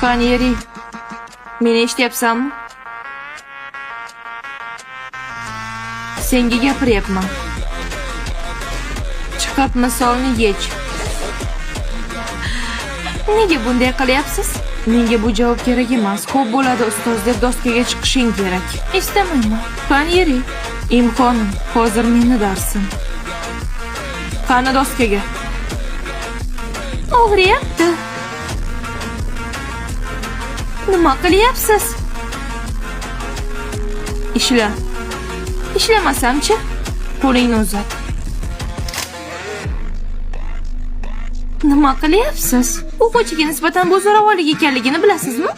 Paniyeri, meni eshityapsanmi? Senga gapiryapman. Chiqib misolni yech. Nega bunday qilyapsiz? Menga bu javob kerak emas. Ko'p bo'ladi ustoz deb doskaga chiqishing kerak. Istamayman. Paniyeri, imkonim, hozir meni darsim. Qani doskaga. Og'riyapti. Nima qilyapsiz? Ishla. Ishlamasamchi, qo'lingni uzat. Nima qilyapsiz? O'quvchiga nisbatan bu zo'ravonlik ekanligini bilasizmi?